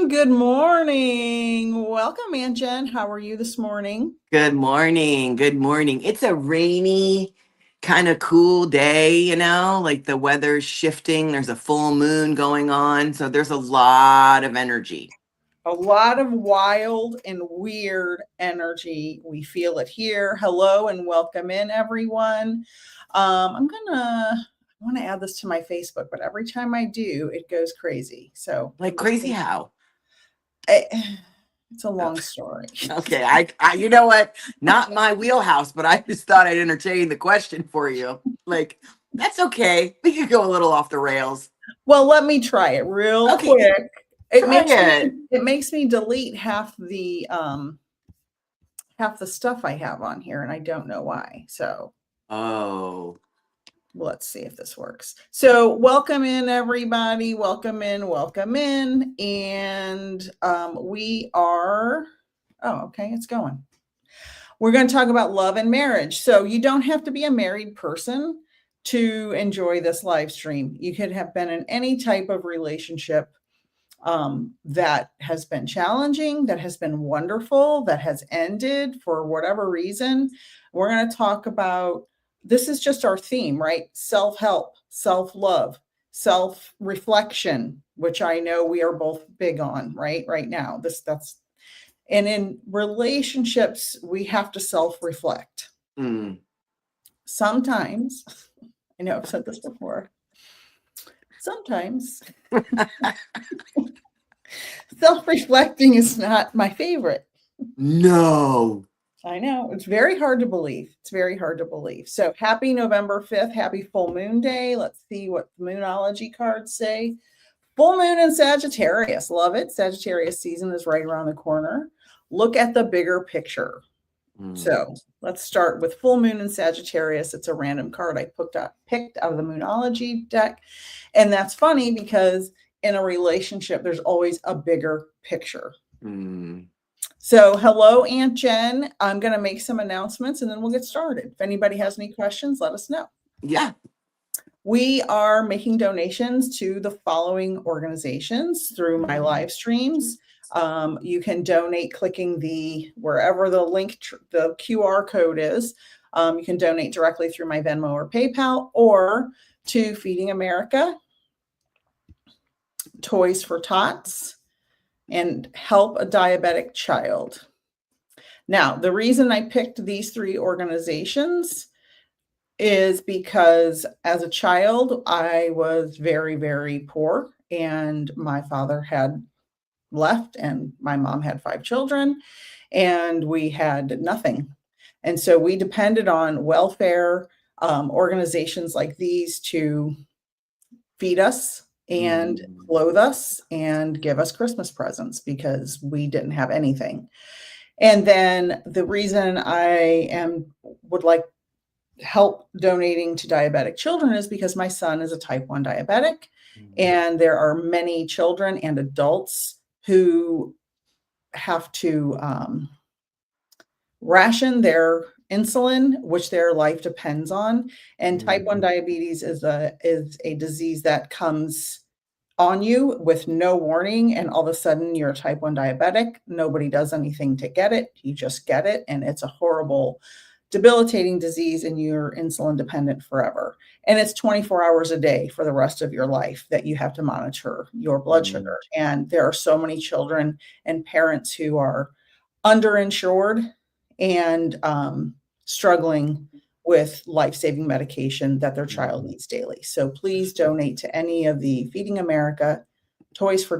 Good morning. Welcome, Aunt Jen. How are you this morning? Good morning. Good morning. It's a rainy, kind of cool day, like the weather's shifting. There's a full moon going on. So there's a lot of energy. A lot of wild and weird energy. We feel it here. Hello and welcome in, everyone. I want to add this to my Facebook, but every time I do, it goes crazy. So, Like crazy how? It's a long story. Okay. You know what? Not my wheelhouse, but I just thought I'd entertain the question for you. Like, that's okay. We could go a little off the rails. Well, let me try it real Okay. quick. Try it. It makes me delete half the stuff I have on here, and I don't know why. So, let's see if this works. So, welcome in, everybody. Welcome in, welcome in. And we are, okay, it's going. We're going to talk about love and marriage. So, you don't have to be a married person to enjoy this live stream. You could have been in any type of relationship that has been challenging, that has been wonderful, that has ended for whatever reason. We're going to talk about, this is just our theme, right? Self-help, self-love, self-reflection, which I know we are both big on, right now. And in relationships, we have to self-reflect. Sometimes, I know I've said this before, sometimes self-reflecting is not my favorite. No. I know. It's very hard to believe. It's very hard to believe. So happy November 5th. Happy full moon day. Let's see what the moonology cards say. Full moon in Sagittarius. Love it. Sagittarius season is right around the corner. Look at the bigger picture. So let's start with full moon in Sagittarius. It's a random card I picked out of the moonology deck. And that's funny because in a relationship, there's always a bigger picture. So hello, Aunt Jen. I'm going to make some announcements and then we'll get started. If anybody has any questions, let us know. Yeah. We are making donations to the following organizations through my live streams. You can donate clicking wherever the link, the QR code is. You can donate directly through my Venmo or PayPal, or to Feeding America, Toys for Tots, and Help a Diabetic Child. Now, the reason I picked these three organizations is because as a child, I was very, very poor, and my father had left and my mom had 5 children and we had nothing. And so we depended on welfare organizations like these to feed us and clothe us and give us Christmas presents because we didn't have anything. And then the reason I would like help donating to diabetic children is because my son is a type 1 diabetic, and there are many children and adults who have to ration their insulin, which their life depends on. And type 1 diabetes is a disease that comes on you with no warning, and all of a sudden you're a type 1 diabetic. Nobody does anything to get it. You just get it, and it's a horrible, debilitating disease, and you're insulin dependent forever. And it's 24 hours a day for the rest of your life that you have to monitor your blood sugar. And there are so many children and parents who are underinsured and struggling with life-saving medication that their child needs daily. So please donate to any of the Feeding America, Toys for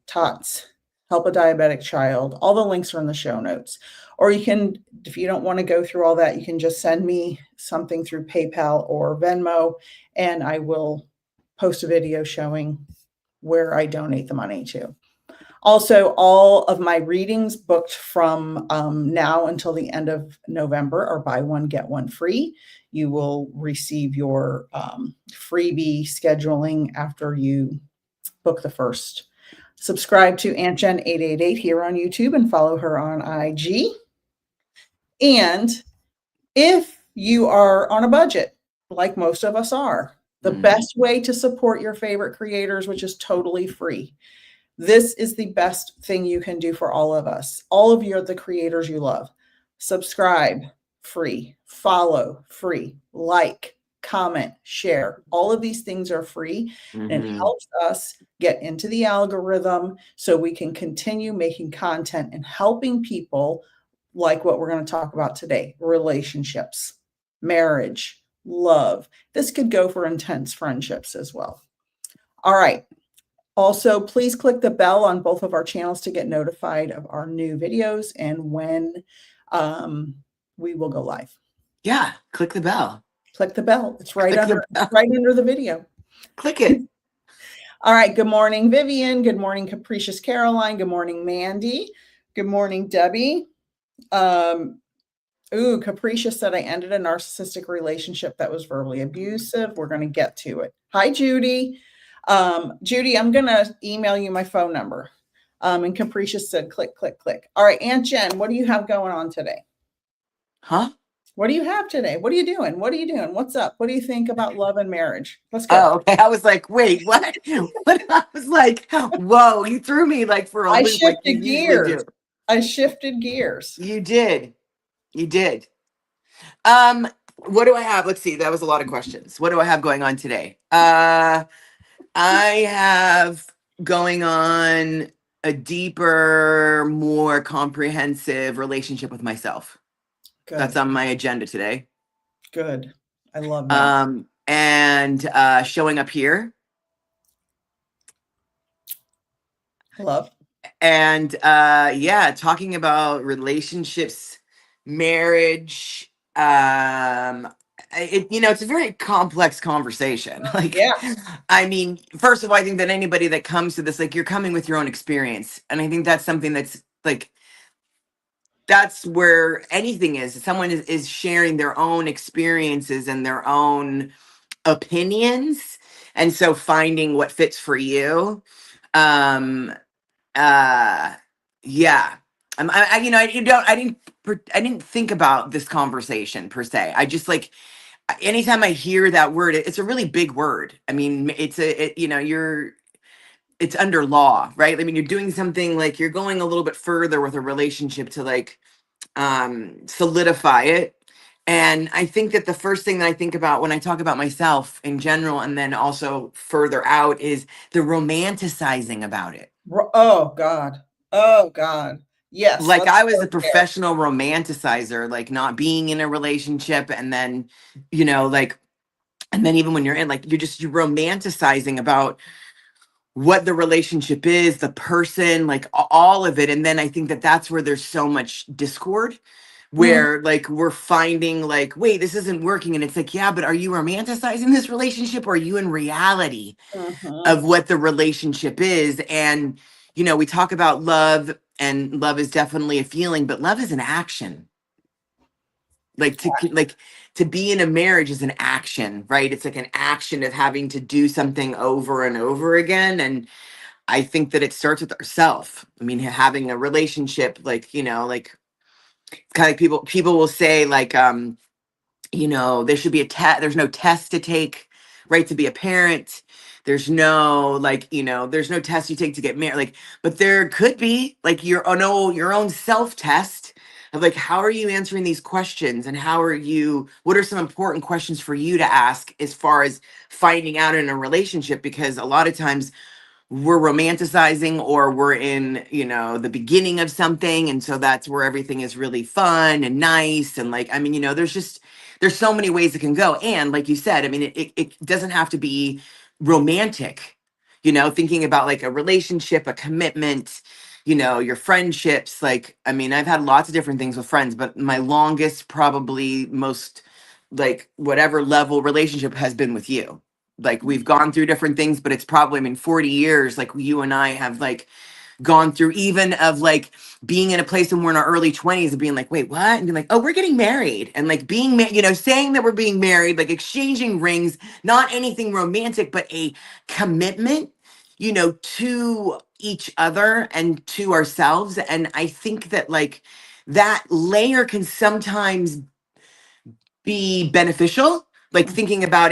Tots, Help a Diabetic Child. All the links are in the show notes. Or you can, if you don't want to go through all that, you can just send me something through PayPal or Venmo, and I will post a video showing where I donate the money to. Also, all of my readings booked from now until the end of November are buy one, get one free. You will receive your freebie scheduling after you book the first. Subscribe to Aunt Jen 888 here on YouTube and follow her on IG. And if you are on a budget, like most of us are, the best way to support your favorite creators, which is totally free, This is the best thing you can do for all of us. All of you are the creators you love. Subscribe, free. Follow, free. Like, comment, share. All of these things are free, and it helps us get into the algorithm so we can continue making content and helping people like what we're going to talk about today: relationships, marriage, love. This could go for intense friendships as well. All right. Also, please click the bell on both of our channels to get notified of our new videos and when we will go live. Yeah, click the bell. Click the bell. It's right under the video. Click it. All right. Good morning, Vivian. Good morning, Capricious Caroline. Good morning, Mandy. Good morning, Debbie. Capricious said I ended a narcissistic relationship that was verbally abusive. We're going to get to it. Hi, Judy. Judy, I'm going to email you my phone number. And Capricious said, click, click, click. All right, Aunt Jen, what do you have going on today? Huh? What do you have today? What are you doing? What are you doing? What's up? What do you think about love and marriage? Let's go. Oh, okay. I was like, wait, what? What? I was like, whoa, you threw me like for a loop like you usually do. I shifted gears. You did. You did. What do I have? Let's see. That was a lot of questions. What do I have going on today? I have going on a deeper, more comprehensive relationship with myself. Good. That's on my agenda today. Good. I love that. And showing up here. Love. And yeah, talking about relationships, marriage. It's a very complex conversation. Like, yeah. I mean, first of all, I think that anybody that comes to this, like, you're coming with your own experience. And I think that's something that's like, that's where anything is. Someone is sharing their own experiences and their own opinions. And so finding what fits for you. Yeah. I didn't think about this conversation per se. I just like, anytime I hear that word, it's a really big word. I mean, it's under law, right? I mean, you're doing something like you're going a little bit further with a relationship to like solidify it. And I think that the first thing that I think about when I talk about myself in general, and then also further out, is the romanticizing about it. Oh God. Oh God. Yes. Like I was a professional romanticizer, like not being in a relationship. And then, like, and then even when you're in, like, you're romanticizing about what the relationship is, the person, like all of it. And then I think that that's where there's so much discord, where like we're finding like, wait, this isn't working. And it's like, yeah, but are you romanticizing this relationship, or are you in reality of what the relationship is? And, we talk about love, and love is definitely a feeling, but love is an action. Like to be in a marriage is an action, right? It's like an action of having to do something over and over again. And I think that it starts with ourselves. I mean, having a relationship, like, like kind of like people will say like, there should be a test. There's no test to take, right, to be a parent. There's no like, there's no test you take to get married. Like, but there could be like your own self test of like, how are you answering these questions, and what are some important questions for you to ask as far as finding out in a relationship? Because a lot of times we're romanticizing, or we're in, the beginning of something. And so that's where everything is really fun and nice. And like, I mean, there's so many ways it can go. And like you said, I mean, it doesn't have to be romantic, thinking about like a relationship, a commitment, your friendships. Like, I mean, I've had lots of different things with friends, but my longest, probably most like whatever level relationship has been with you. Like we've gone through different things, but it's probably, 40 years, like you and I have like gone through, even of like being in a place when we're in our early 20s and being like, wait, what? And being like, oh, we're getting married. And like being, saying that we're being married, like exchanging rings, not anything romantic, but a commitment, to each other and to ourselves. And I think that like that layer can sometimes be beneficial, like thinking about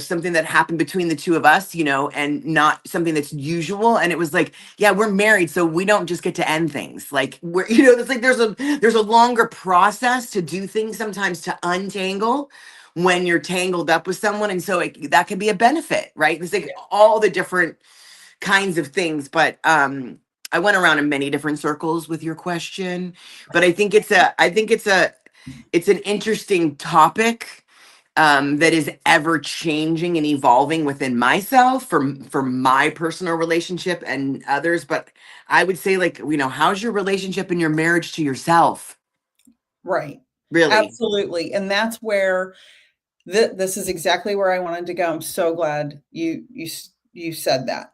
something that happened between the two of us, and not something that's usual. And it was like, yeah, we're married, so we don't just get to end things. Like we're, it's like there's a longer process to do things sometimes, to untangle when you're tangled up with someone. And so that could be a benefit, right? It's like all the different kinds of things. But I went around in many different circles with your question, but it's an interesting topic, that is ever changing and evolving within myself for my personal relationship and others. But I would say, like, how's your relationship and your marriage to yourself? Right. Really? Absolutely. And that's where this is exactly where I wanted to go. I'm so glad you said that.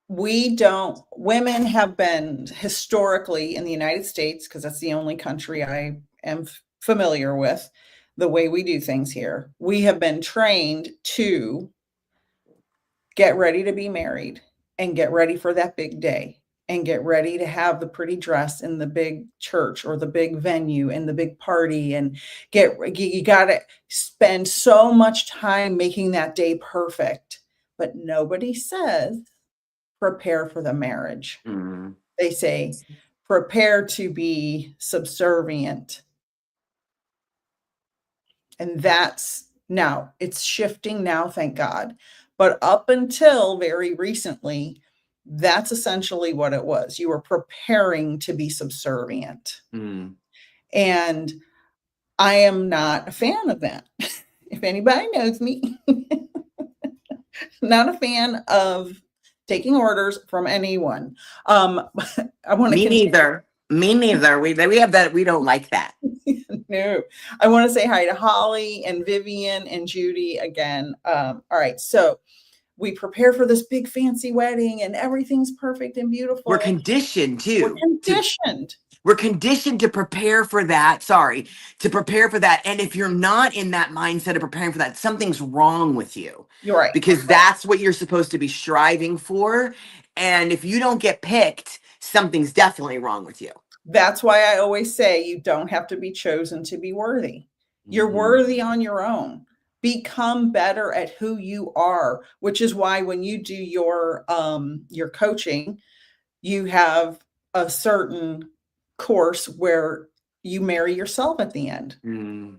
Women have been historically in the United States, because that's the only country I am familiar with, the way we do things here. We have been trained to get ready to be married and get ready for that big day and get ready to have the pretty dress in the big church or the big venue and the big party, and you got to spend so much time making that day perfect. But nobody says prepare for the marriage. Mm. They say prepare to be subservient. And now it's shifting now, thank God. But up until very recently, that's essentially what it was. You were preparing to be subservient. Mm. And I am not a fan of that. If anybody knows me, not a fan of taking orders from anyone. I want to Me continue. neither. Me neither. We have that. We don't like that. No, I want to say hi to Holly and Vivian and Judy again. All right. So we prepare for this big fancy wedding and everything's perfect and beautiful. We're conditioned We're too. conditioned. We're conditioned to prepare for that. Sorry, to prepare for that. And if you're not in that mindset of preparing for that, something's wrong with you. You're right. Because that's what you're supposed to be striving for. And if you don't get picked, something's definitely wrong with you. That's why I always say you don't have to be chosen to be worthy. You're worthy on your own. Become better at who you are, which is why when you do your coaching, you have a certain course where you marry yourself at the end. Mm.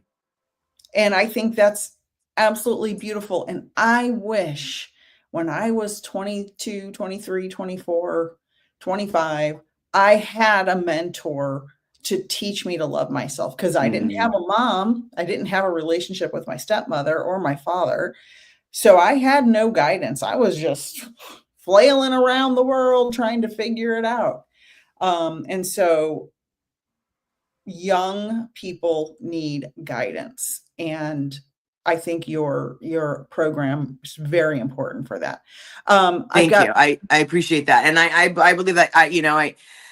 And I think that's absolutely beautiful. And I wish when I was 22, 23, 24, 25, I had a mentor to teach me to love myself, because I didn't have a mom. I didn't have a relationship with my stepmother or my father. So I had no guidance. I was just flailing around the world trying to figure it out. And so young people need guidance. And I think your program is very important for that. Thank you. I appreciate that. And I believe that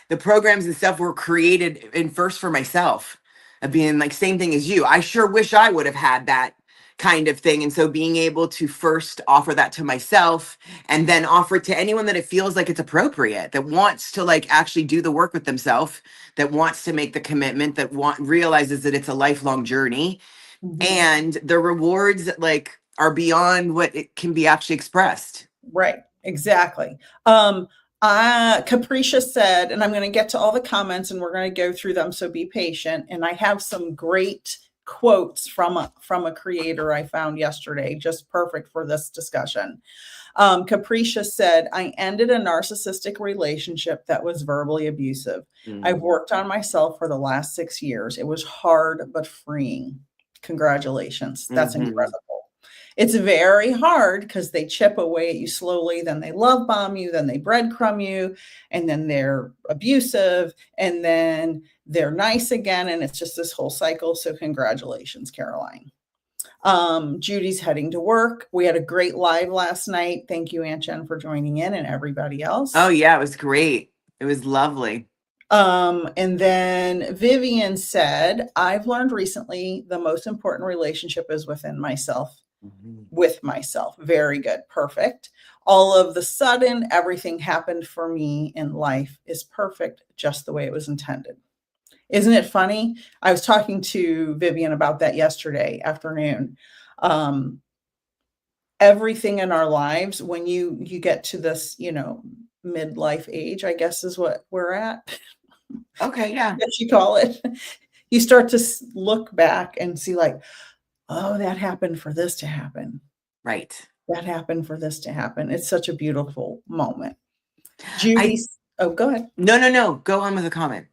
the programs and stuff were created in first for myself, of being like same thing as you. I sure wish I would have had that kind of thing. And so being able to first offer that to myself and then offer it to anyone that it feels like it's appropriate, that wants to like actually do the work with themselves, that wants to make the commitment, that realizes that it's a lifelong journey, and the rewards like are beyond what it can be actually expressed. Right. Exactly. Capricia said, and I'm going to get to all the comments and we're going to go through them, so be patient. And I have some great quotes from a creator I found yesterday, just perfect for this discussion. Capricia said, I ended a narcissistic relationship that was verbally abusive. I've worked on myself for the last 6 years. It was hard, but freeing. Congratulations. That's incredible. It's very hard because they chip away at you slowly, then they love bomb you, then they breadcrumb you, and then they're abusive, and then they're nice again, and it's just this whole cycle. So congratulations, Caroline. Judy's heading to work. We had a great live last night. Thank you, Aunt Jen, for joining in, and everybody else. Oh yeah, it was great. It was lovely. And then Vivian said, I've learned recently the most important relationship is within myself. With myself. Very good. Perfect. All of the sudden, everything happened for me in life is perfect, just the way it was intended. Isn't it funny? I was talking to Vivian about that yesterday afternoon. everything in our lives, when you get to this, midlife age, I guess is what we're at. Okay, yeah. That you call it. You start to look back and see like, oh, that happened for this to happen. Right. That happened for this to happen. It's such a beautiful moment. Judy, oh, go ahead. No. Go on with a comment.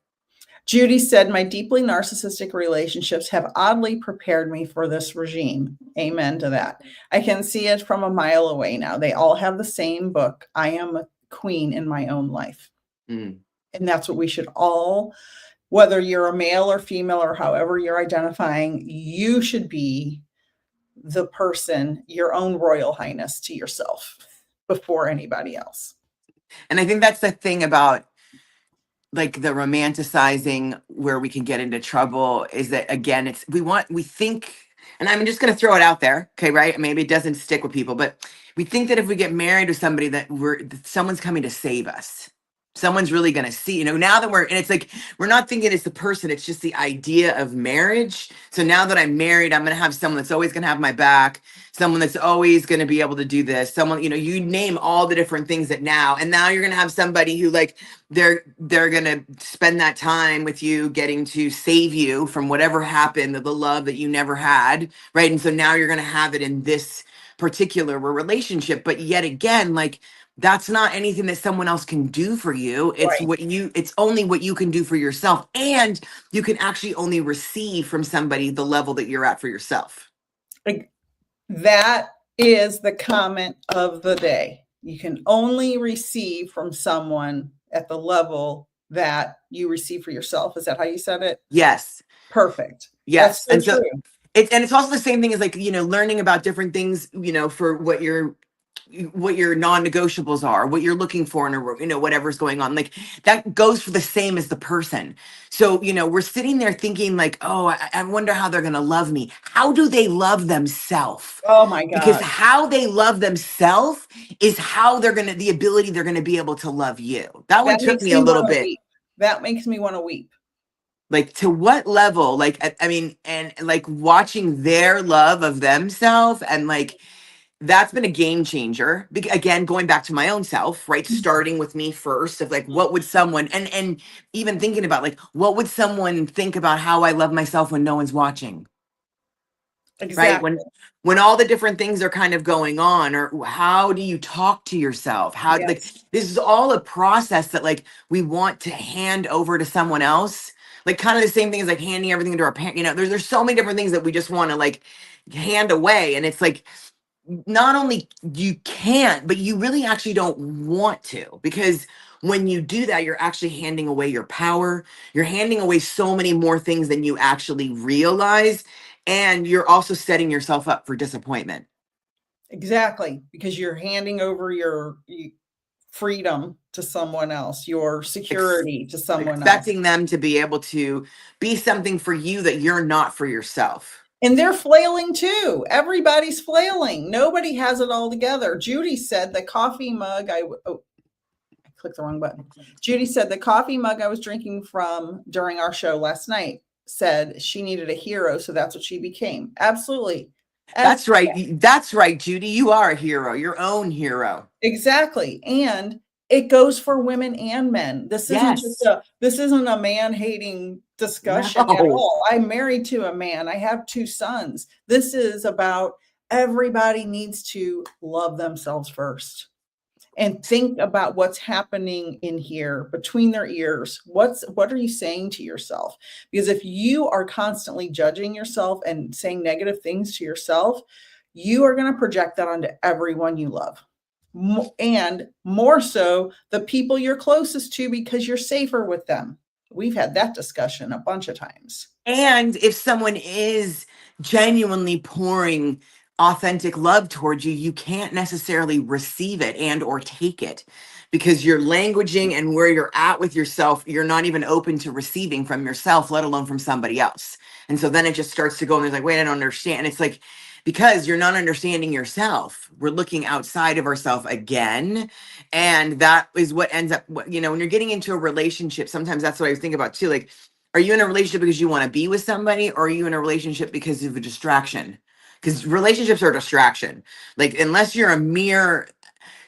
Judy said, my deeply narcissistic relationships have oddly prepared me for this regime. Amen to that. I can see it from a mile away now. They all have the same book. I am a queen in my own life. Mm. And that's what we should all, whether you're a male or female or however you're identifying, you should be the person, your own royal highness to yourself before anybody else. And I think that's the thing about like the romanticizing where we can get into trouble is that, again, we think, and I'm just going to throw it out there. Okay. Right. Maybe it doesn't stick with people, but we think that if we get married to somebody that someone's coming to save us. Someone's really going to see, now that and it's like, we're not thinking it's the person, it's just the idea of marriage. So now that I'm married, I'm going to have someone that's always going to have my back, someone that's always going to be able to do this, someone, you name all the different things and now you're going to have somebody who like, they're going to spend that time with you, getting to save you from whatever happened, the love that you never had. Right. And so now you're going to have it in this particular relationship. But yet again, like, that's not anything that someone else can do for you. It's Right. It's only what you can do for yourself. And you can actually only receive from somebody the level that you're at for yourself. Like, that is the comment of the day. You can only receive from someone at the level that you receive for yourself. Is that how you said it? Yes. Perfect. Yes. That's so and so true. it's also the same thing as like, learning about different things, for what your non-negotiables are, what you're looking for in a whatever's going on, like that goes for the same as the person. So we're sitting there thinking like, oh, I wonder how they're gonna love me. How do they love themselves? Oh my Because God. how they love themselves is how the ability they're gonna be able to love you. That one took makes me a little wanna bit. weep. That makes me want to weep. Like, to what level? Like, I mean, and like watching their love of themselves, and like that's been a game changer. Again, going back to my own self, right? Starting with me first, of like, what would someone, and even thinking about like, what would someone think about how I love myself when no one's watching? Right? Exactly. When all the different things are kind of going on, or how do you talk to yourself? How, like, Yes. this is all a process that like we want to hand over to someone else. Like, kind of the same thing as like handing everything to our parent. There's so many different things that we just want to like hand away. And it's like, not only you can't, but you really actually don't want to, because when you do that, you're actually handing away your power. You're handing away so many more things than you actually realize. And you're also setting yourself up for disappointment. Exactly. Because you're handing over your freedom to someone else, your security to someone else. Expecting them to be able to be something for you that you're not for yourself. And they're flailing too. Everybody's flailing. Nobody has it all together. Judy said the coffee mug I clicked the wrong button. Judy said the coffee mug I was drinking from during our show last night said she needed a hero, so that's what she became. Absolutely. That's right. That's right, Judy. You are a hero, your own hero. Exactly. And it goes for women and men. This isn't a man-hating discussion at all. I'm married to a man. I have 2 sons. This is about everybody needs to love themselves first and think about what's happening in here between their ears. What are you saying to yourself? Because if you are constantly judging yourself and saying negative things to yourself, you are going to project that onto everyone you love. And more so the people you're closest to, because you're safer with them. We've had that discussion a bunch of times. And if someone is genuinely pouring authentic love towards you, you can't necessarily receive it and or take it, because you're languaging, and where you're at with yourself, you're not even open to receiving from yourself, let alone from somebody else. And so then it just starts to go, and there's like, wait, I don't understand. And it's like, because you're not understanding yourself, we're looking outside of ourselves again. And that is what ends up, when you're getting into a relationship, sometimes that's what I was thinking about too. Like, are you in a relationship because you want to be with somebody, or are you in a relationship because of a distraction? because relationships are a distraction. Like, unless you're a mirror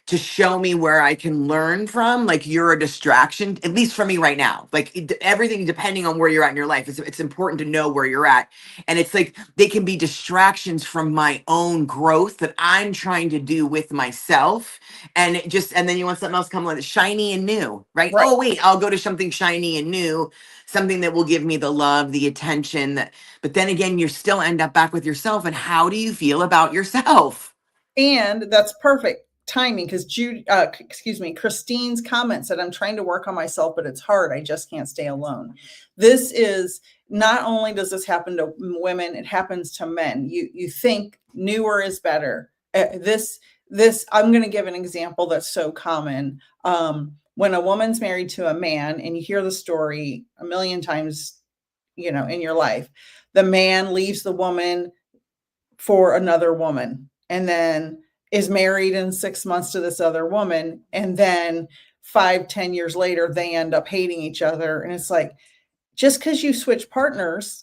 to show me where I can learn from, like, you're a distraction, at least for me right now. Like, everything depending on where you're at in your life, it's important to know where you're at. And it's like they can be distractions from my own growth that I'm trying to do with myself. And and then you want something else come with it, shiny and new, right? Right. Oh, wait, I'll go to something shiny and new, something that will give me the love, the attention that, but then again, you still end up back with yourself. And how do you feel about yourself? And that's perfect timing because Christine's comment said, I'm trying to work on myself, but it's hard. I just can't stay alone. This is not only does this happen to women, it happens to men. You think newer is better. I'm going to give an example that's so common. When a woman's married to a man, and you hear the story a million times, in your life, the man leaves the woman for another woman and then is married in 6 months to this other woman. And then 5-10 years later, they end up hating each other. And it's like, just because you switch partners,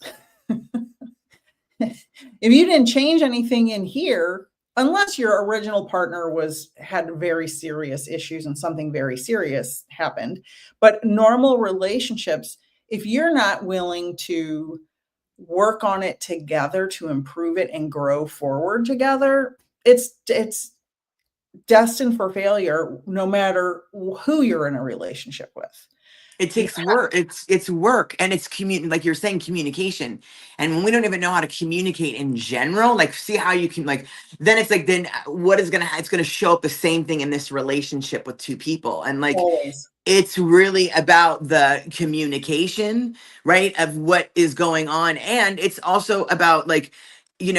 if you didn't change anything in here, unless your original partner had very serious issues and something very serious happened, but normal relationships, if you're not willing to work on it together to improve it and grow forward together, it's destined for failure no matter who you're in a relationship with. It takes work. It's work, and it's like you're saying, communication. And when we don't even know how to communicate in general, like, see how you can, like, then it's like, then what is it's gonna show up the same thing in this relationship with two people. And like, Always. it's really about the communication, right, of what is going on. And it's also about, like,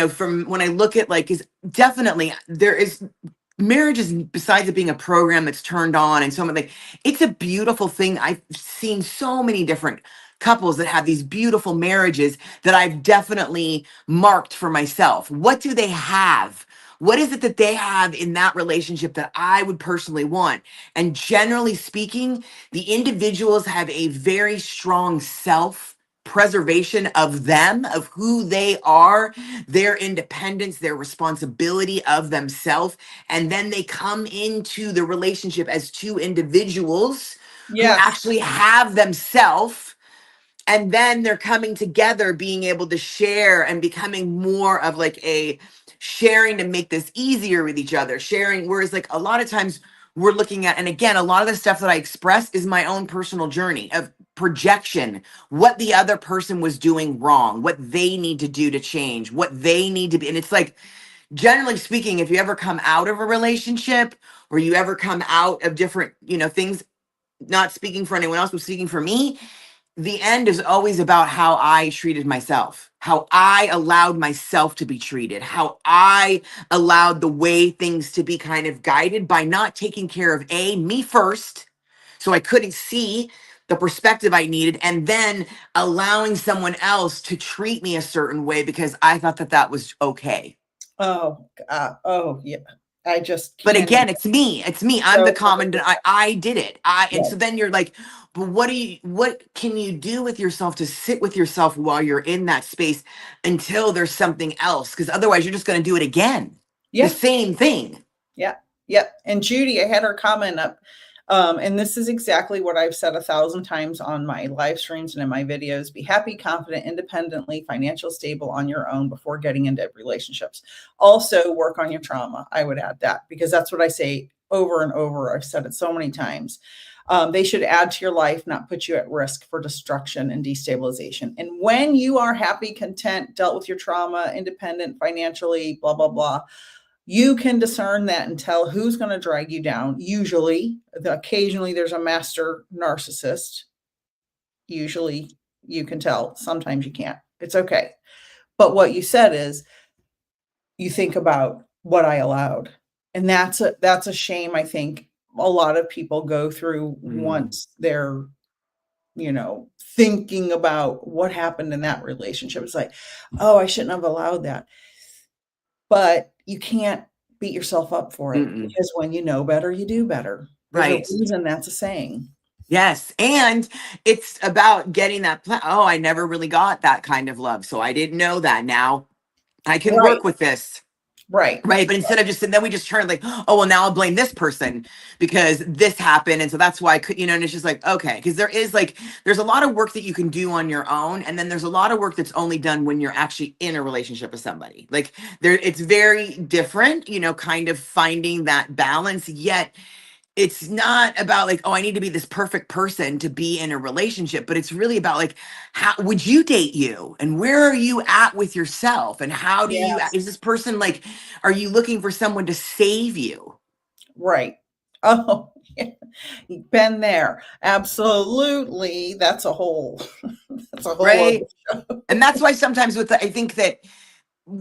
from when I look at, like, is definitely there is marriage is, besides it being a program that's turned on and so many, like, it's a beautiful thing. I've seen so many different couples that have these beautiful marriages that I've definitely marked for myself. What do they have? What is it that they have in that relationship that I would personally want? And generally speaking, the individuals have a very strong self preservation of them, of who they are, their independence, their responsibility of themselves. And then they come into the relationship as two individuals who Yes. actually have themselves, and then they're coming together, being able to share and becoming more of like a sharing to make this easier with each other, sharing. Whereas, like, a lot of times we're looking at, and again, a lot of the stuff that I express is my own personal journey of projection, what the other person was doing wrong, what they need to do to change, what they need to be. And it's like, generally speaking, if you ever come out of a relationship, or you ever come out of different, things, not speaking for anyone else, but speaking for me, the end is always about how I treated myself, how I allowed myself to be treated, how I allowed the way things to be kind of guided by not taking care of me first. So I couldn't see the perspective I needed, and then allowing someone else to treat me a certain way because I thought that that was okay. Oh, oh, yeah. I just But can't. again, it's me. It's me. I'm the So, common. I did it. And so yes. then you're like, but what can you do with yourself to sit with yourself while you're in that space until there's something else? Because otherwise, you're just going to do it again, the Yeah. same thing. Yeah. Yep. And Judy, I had her comment up. And this is exactly what I've said 1,000 times on my live streams and in my videos. Be happy, confident, independently, financial stable on your own before getting into relationships. Also work on your trauma. I would add that because that's what I say over and over. I've said it so many times. They should add to your life, not put you at risk for destruction and destabilization. And when you are happy, content, dealt with your trauma, independent, financially, blah, blah, blah, you can discern that and tell who's going to drag you down. Usually, occasionally there's a master narcissist. Usually you can tell. Sometimes you can't. It's okay. But what you said is you think about what I allowed. And that's a shame, I think a lot of people go through once they're, thinking about what happened in that relationship. It's like, oh, I shouldn't have allowed that. But you can't beat yourself up for it because when you know better, you do better. There's a reason that's a saying. Yes. And it's about getting that. Oh, I never really got that kind of love. So I didn't know that. Now I can Right. work with this. Right. Right. But instead of just, and then we just turn like, oh, well, now I'll blame this person because this happened. And so that's why I could, and it's just like, okay. Cause there is like, there's a lot of work that you can do on your own. And then there's a lot of work that's only done when you're actually in a relationship with somebody. Like it's very different, kind of finding that balance. Yet it's not about like, oh, I need to be this perfect person to be in a relationship, but it's really about like, how would you date you? And where are you at with yourself? And how do you, Yes. is this person like, are you looking for someone to save you? Right. Oh, yeah. Been there. Absolutely. That's a whole that's a whole other Right. And that's why sometimes I think that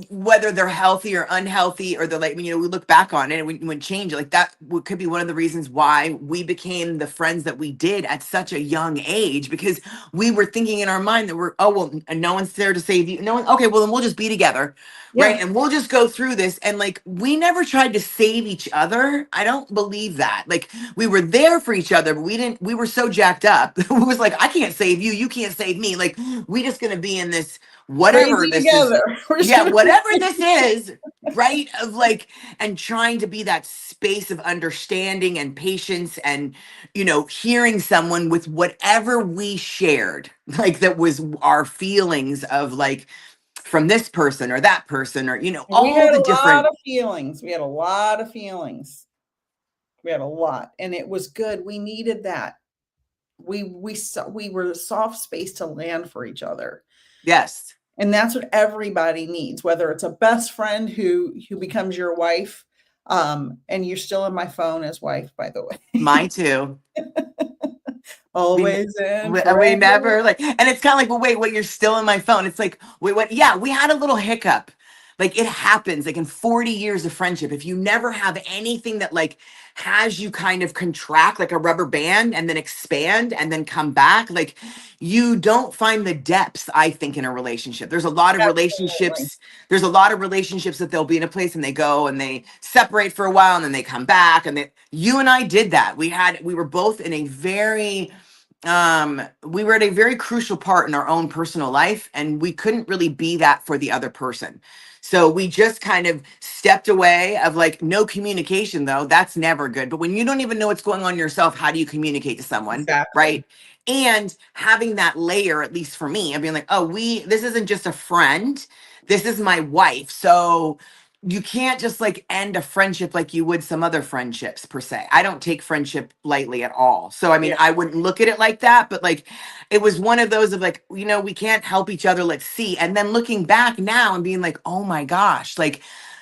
whether they're healthy or unhealthy, or they're like, we look back on it and when change, like that could be one of the reasons why we became the friends that we did at such a young age, because we were thinking in our mind that oh, well, no one's there to save you. No one. Okay, well, then we'll just be together. Right. Yeah. And we'll just go through this. And like, we never tried to save each other. I don't believe that. Like, we were there for each other, but we were so jacked up. It was like, I can't save you. You can't save me. Like, we just going to be in this, whatever Crazy this is. together. We're just Yeah, gonna be whatever this is, right? Of like, and trying to be that space of understanding and patience and, hearing someone with whatever we shared, like that was our feelings of like, from this person or that person, or, we all had the a lot different, of feelings. We had a lot of feelings. We had a lot. And it was good. We needed that. We were the soft space to land for each other. yes. And that's what everybody needs, whether it's a best friend who becomes your wife. And you're still in my phone as wife, by the way. Mine too. we, Always and we forever. never like, and it's kind of like, well, wait, you're still in my phone. It's like, wait, what? Yeah, we had a little hiccup. Like, it happens, like in 40 years of friendship, if you never have anything that like has you kind of contract like a rubber band and then expand and then come back, like you don't find the depths, I think, in a relationship. Absolutely. There's a lot of relationships that they'll be in a place and they go and they separate for a while and then they come back, and you and I did that. We were both in a very we were at a very crucial part in our own personal life, and we couldn't really be that for the other person. So we just kind of stepped away. Of like, no communication, though, that's never good. But when you don't even know what's going on yourself, how do you communicate to someone? Exactly. Right. And having that layer, at least for me, of being like, oh, this isn't just a friend, this is my wife. So you can't just like end a friendship like you would some other friendships, per se. I don't take friendship lightly at all. So, I mean, Yeah. I wouldn't look at it like that, but like, it was one of those of like, we can't help each other. Let's see. And then looking back now and being like, oh my gosh, like,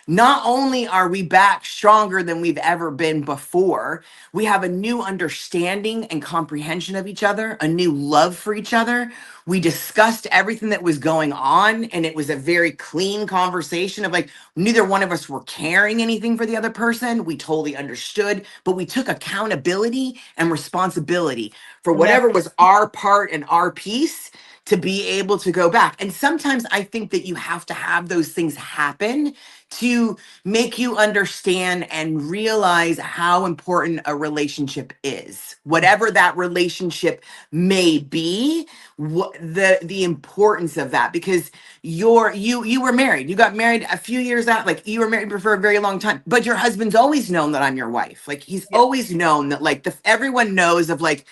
not only are we back stronger than we've ever been before, we have a new understanding and comprehension of each other, a new love for each other. We discussed everything that was going on, and it was a very clean conversation of like, neither one of us were carrying anything for the other person. We totally understood, but we took accountability and responsibility for And that's whatever was our part and our piece to be able to go back. And sometimes I think that you have to have those things happen to make you understand and realize how important a relationship is. Whatever that relationship may be, the importance of that, because you were married. You got married a few years out, like you were married for a very long time, but your husband's always known that I'm your wife. Like, he's yeah, always known that, like, everyone knows of like,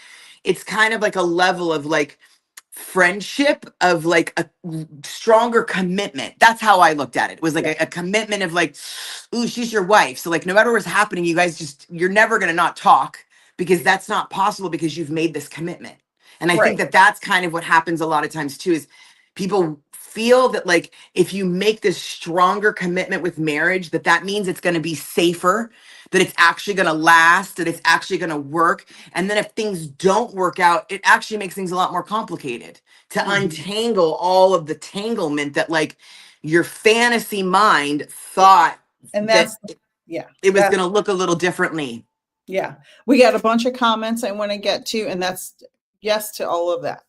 it's kind of like a level of like friendship, of like a stronger commitment. That's how I looked at it. It was like yeah. a commitment of like, ooh, she's your wife. So like, no matter what's happening, you guys you're never going to not talk, because that's not possible, because you've made this commitment. And I think Right. that that's kind of what happens a lot of times too, is people feel that like, if you make this stronger commitment with marriage, that means it's going to be safer, that it's actually going to last, that it's actually going to work. And then if things don't work out, it actually makes things a lot more complicated to Mhm. untangle all of the tanglement that like your fantasy mind thought And that that's yeah. it was That's going to look a little differently. yeah. We got a bunch of comments I want to get to, and that's yes to all of that.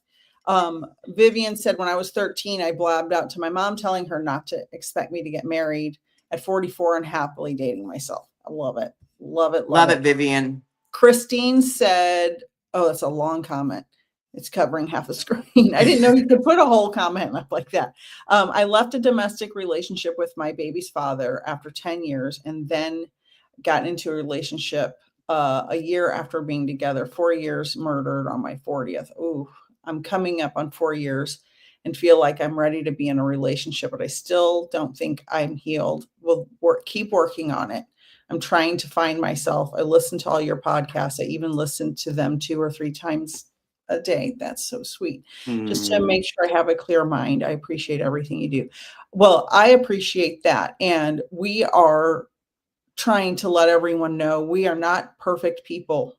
Vivian said, when I was 13, I blabbed out to my mom telling her not to expect me to get married at 44 and happily dating myself. I love it. Love it. Love Love it. it, Vivian. Christine said, oh, that's a long comment. It's covering half the screen. I didn't know you could put a whole comment up like that. I left a domestic relationship with my baby's father after 10 years and then got into a relationship a year after being together, 4 years, murdered on my 40th. Ooh, I'm coming up on 4 years and feel like I'm ready to be in a relationship, but I still don't think I'm healed. We'll keep working on it. I'm trying to find myself. I listen to all your podcasts. I even listen to them 2 or 3 times a day. That's so sweet. Just to make sure I have a clear mind. I appreciate everything you do. Well, I appreciate that. And we are trying to let everyone know we are not perfect people.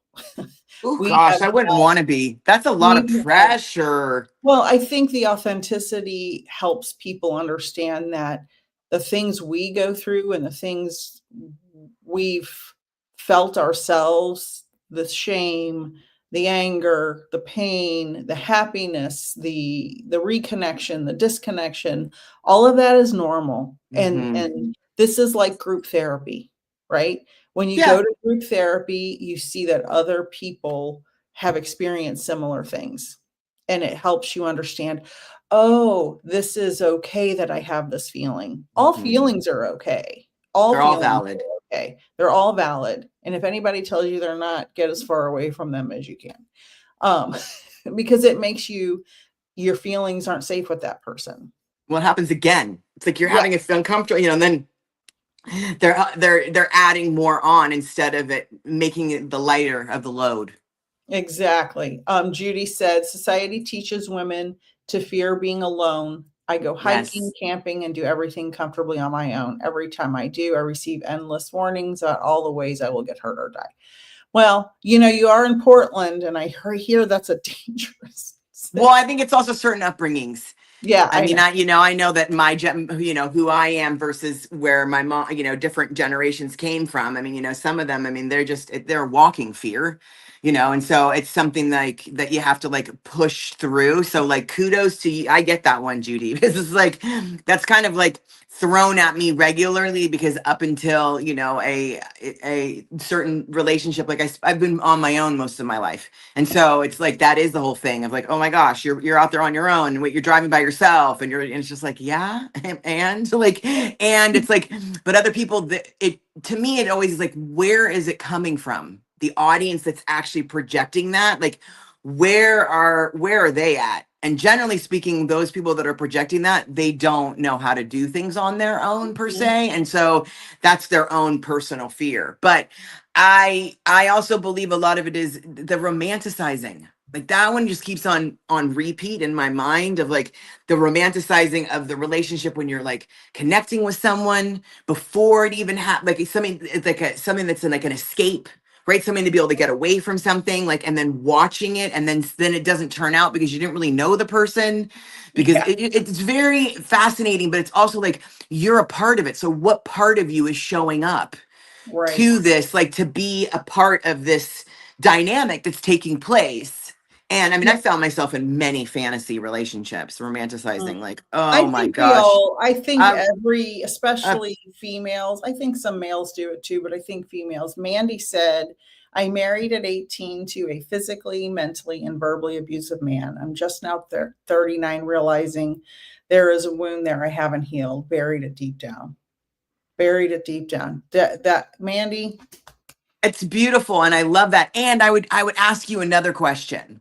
Oh we gosh, have I wouldn't want to be. That's a lot of we have pressure. well, I think the authenticity helps people understand that the things we go through and the things we've felt ourselves, the shame, the anger, the pain, the happiness, the reconnection, the disconnection, all of that is normal. And this is like group therapy, right? When you Yeah. go to group therapy, you see that other people have experienced similar things. And it helps you understand, oh, this is okay that I have this feeling. All feelings are okay. All They're all feelings valid. are okay. They're all valid. And if anybody tells you they're not, get as far away from them as you can. Um, because it makes your feelings aren't safe with that person. What happens again? It's like you're Yeah, having it uncomfortable, and then they're adding more on instead of it making it the lighter of the load. exactly. Judy said, society teaches women to fear being alone. I go hiking, Yes. camping, and do everything comfortably on my own. Every time I do, I receive endless warnings about all the ways I will get hurt or die. Well, you are in Portland, and I hear that's a dangerous Well, city. I think it's also certain upbringings. Yeah, I I mean, know. I know that who I am versus where my mom, different generations came from. I mean, some of them, I mean, they're walking fear, and so it's something like that you have to like push through. So like kudos to you. I get that one, Judy, because it's like, that's kind of like thrown at me regularly because up until, a certain relationship, like I've been on my own most of my life. And so it's like that is the whole thing of like, oh my gosh, you're out there on your own, and you're driving by yourself, and it's just like, yeah, and like, and it's like, but other people, it to me, it always is like, where is it coming from? The audience that's actually projecting that, like, where are they at? And generally speaking, those people that are projecting that, they don't know how to do things on their own per Mhm. se, and so that's their own personal fear. But I also believe a lot of it is the romanticizing. Like that one just keeps on repeat in my mind of like the romanticizing of the relationship when you're like connecting with someone before it even like it's like something that's like an escape, right? Something to be able to get away from something, like, and then watching it, and then it doesn't turn out because you didn't really know the person, because Yeah, it's very fascinating, but it's also like you're a part of it. So what part of you is showing up right. to this, like to be a part of this dynamic that's taking place? And I mean, Yeah. I found myself in many fantasy relationships, romanticizing, like, I oh my think we gosh. all, I think Uh, uh, especially females, I think some males do it too, but I think females. Mandy said, I married at 18 to a physically, mentally, and verbally abusive man. I'm just now 39, realizing there is a wound there I haven't healed, buried it deep down. Buried it deep down. That Mandy, it's beautiful, and I love that. And I would ask you another question.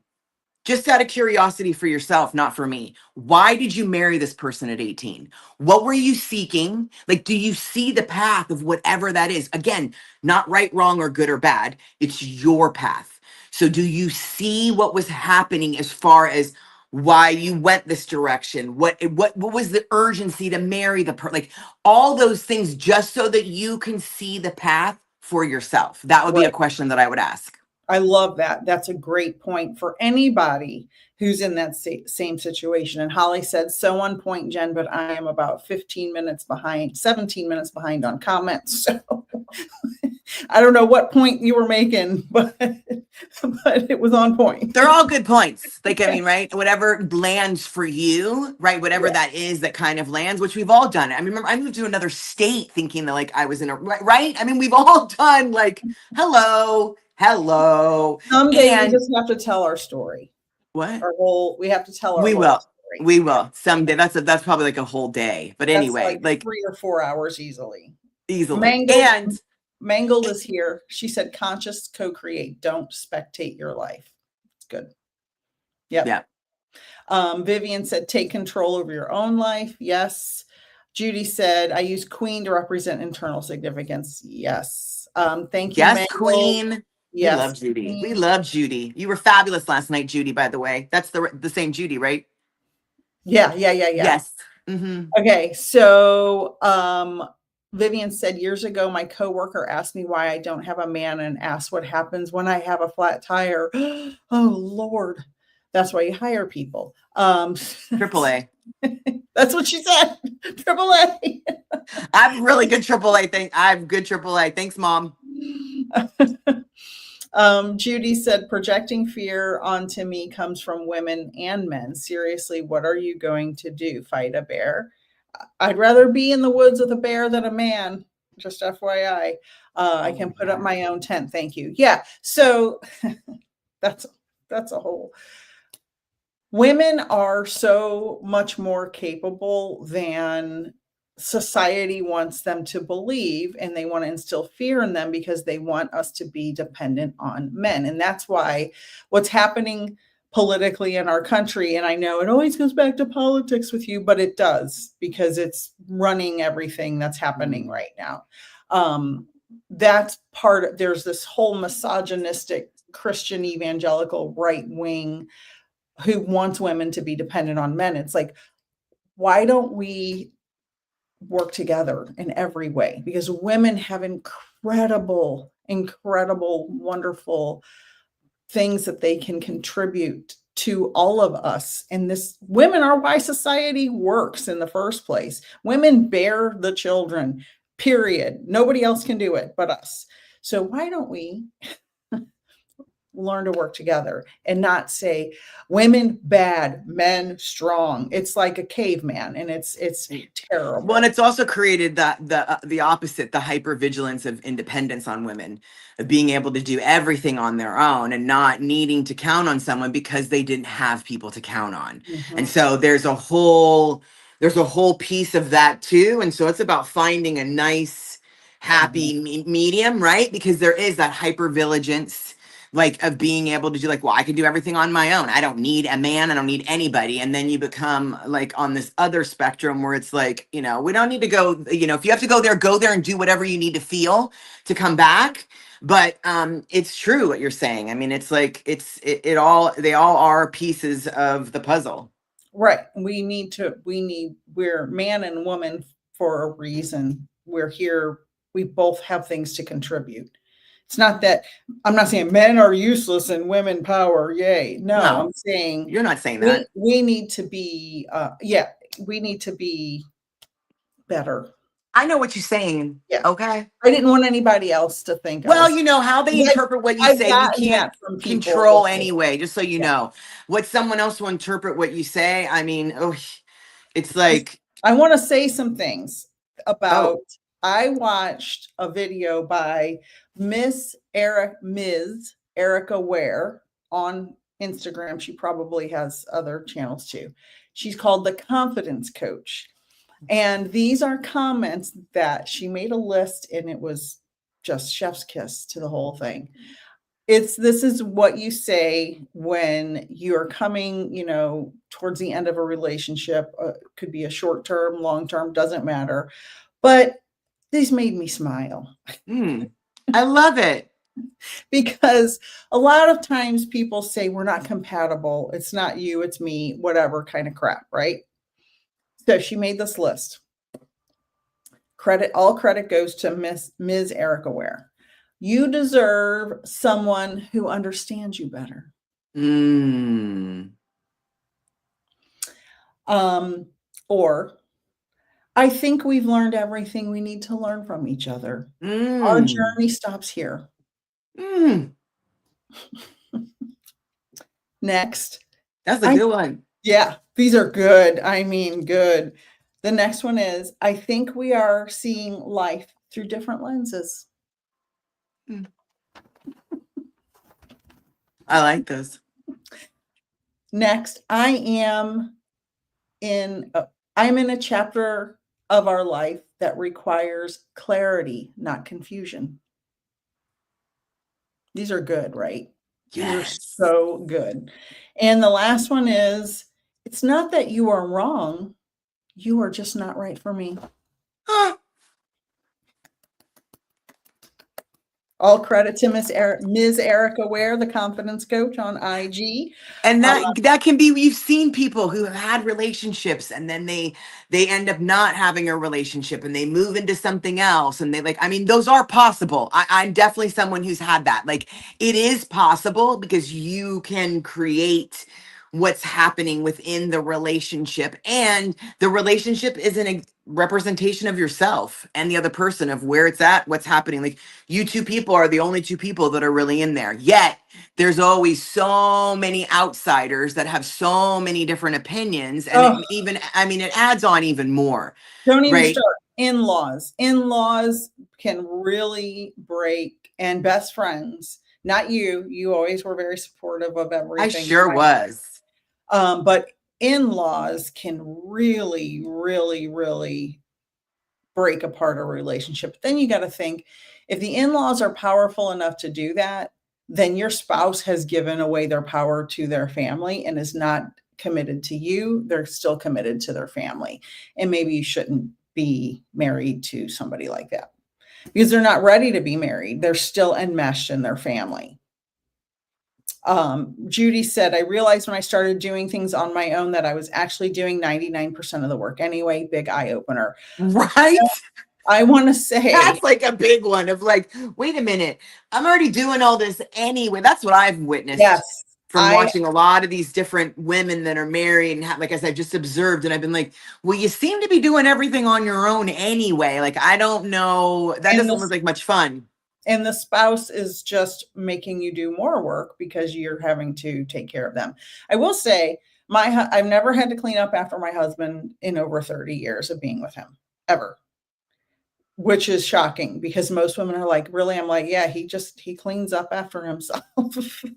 Just out of curiosity for yourself, not for me. Why did you marry this person at 18? What were you seeking? Like, do you see the path of whatever that is? Again, not right, wrong, or good or bad. It's your path. So, do you see what was happening as far as why you went this direction? What was the urgency to marry the person? Like all those things, just so that you can see the path for yourself. That would be a right. question that I would ask. I love that. That's a great point for anybody who's in that same situation. And Holly said, so on point, Jen, but I am about 15 minutes behind, 17 minutes behind on comments. So I don't know what point you were making, but it was on point. They're all good points. Like, I mean, right? Whatever lands for you, right? Whatever Yeah. that is that kind of lands, which we've all done. I mean, remember, I moved to another state thinking that like I was in a, right? I mean, we've all done like, hello, hello. Someday we And just have to tell our story. What? We have to tell our We whole will. story. We will someday. That's probably like a whole day. But That's anyway, like like 3 or 4 hours easily. easily. Mangled And Mangled is here. She said, conscious co-create, don't spectate your life. It's good. Yep. yeah. Vivian said, take control over your own life. Yes. Judy said, I use queen to represent internal significance. Yes. Thank you, Yes, Mangled. Queen. We Yes. love Judy. We Queen. love Judy. You were fabulous last night, Judy, by the way. That's the same Judy, right? Yeah. Yes. Mm-hmm. Okay, so Vivian said years ago, my coworker asked me why I don't have a man and asked what happens when I have a flat tire. Oh Lord, that's why you hire people. AAA. That's what she said. AAA. I'm really good AAA. I'm good AAA. Thanks, Mom. Judy said, projecting fear onto me comes from women and men. Seriously, what are you going to do? Fight a bear? I'd rather be in the woods with a bear than a man. Just FYI. I can put up my own tent. Thank you. Yeah. So that's a whole. Women are so much more capable than society wants them to believe, and they want to instill fear in them because they want us to be dependent on men. And that's why what's happening politically in our country, and I know it always goes back to politics with you, but it does, because it's running everything that's happening right now. That's there's this whole misogynistic Christian evangelical right wing who wants women to be dependent on men. It's like, why don't we work together in every way? Because women have incredible, wonderful things that they can contribute to all of us. And women are why society works in the first place. Women bear the children, period. Nobody else can do it but us. So why don't we learn to work together and not say women bad, men strong? It's like a caveman, and it's terrible. Well, and it's also created the opposite, the hypervigilance of independence on women, of being able to do everything on their own and not needing to count on someone because they didn't have people to count on. And so there's a whole piece of that too. And so it's about finding a nice, happy medium, right? Because there is that hypervigilance, like, of being able to do, like, well, I can do everything on my own. I don't need a man. I don't need anybody. And then you become like on this other spectrum where it's like, we don't need to go, if you have to go there and do whatever you need to feel to come back. But it's true what you're saying. I mean, it's like, they all are pieces of the puzzle. Right. We're man and woman for a reason. We're here. We both have things to contribute. It's not that I'm not saying men are useless and women power. Yay. No, I'm saying you're not saying that. We need to be, we need to be better. I know what you're saying. Yeah. Okay. I didn't want anybody else to think. Well, how they interpret what you say, you can't control anyway, just so you know. What someone else will interpret what you say, I mean, it's like. I want to say some things about, I watched a video by Ms. Erica Ware on Instagram. She probably has other channels too. She's called The Confidence Coach. And these are comments that she made a list, and it was just chef's kiss to the whole thing. This is what you say when you're coming, towards the end of a relationship. Could be a short term, long term, doesn't matter. But these made me smile. I love it. Because a lot of times people say we're not compatible. It's not you, it's me, whatever kind of crap, right? So she made this list. All credit goes to Ms. Erica Ware. You deserve someone who understands you better. Or, I think we've learned everything we need to learn from each other. Our journey stops here. Next. That's a good one. Yeah, these are good. I mean, good. The next one is, I think we are seeing life through different lenses. I like this. Next, I'm in a chapter of our life that requires clarity, not confusion. These are good, right? These are Yes. so good. And the last one is, it's not that you are wrong, you are just not right for me. Ah, All credit to Ms. Erica Ware, the confidence coach on IG. and Uh, that can be, we've seen people who have had relationships and then they end up not having a relationship and they move into something else and they like, I mean, those are possible. I'm definitely someone who's had that. Like, it is possible because you can create what's happening within the relationship, and the relationship is a representation of yourself and the other person, of where it's at, what's happening. Like, you two people are the only two people that are really in there, yet there's always so many outsiders that have so many different opinions, and oh, it even, I mean, it adds on even more, don't even right? start. In-laws. In-laws can really break, and best friends. Not you. You always were very supportive of I everything. sure was. But in-laws can really, really, really break apart a relationship. Then you got to think, if the in-laws are powerful enough to do that, then your spouse has given away their power to their family and is not committed to you. They're still committed to their family. And maybe you shouldn't be married to somebody like that, because they're not ready to be married. They're still enmeshed in their family. Judy said, I realized when I started doing things on my own that I was actually doing 99% of the work anyway. Big eye opener. Right? I want to say, That's like a big one of like, wait a minute, I'm already doing all this anyway. That's what I've yes, witnessed from I watching a lot of these different women that are married and have, like I said, just observed. And I've been like, well, you seem to be doing everything on your own anyway. Like, I don't know. That and doesn't the look like much fun. and the spouse is just making you do more work because you're having to take care of them. I will say, I've never had to clean up after my husband in over 30 years of being with him, ever. Which is shocking, because most women are like, really? I'm like, yeah, he cleans up after himself.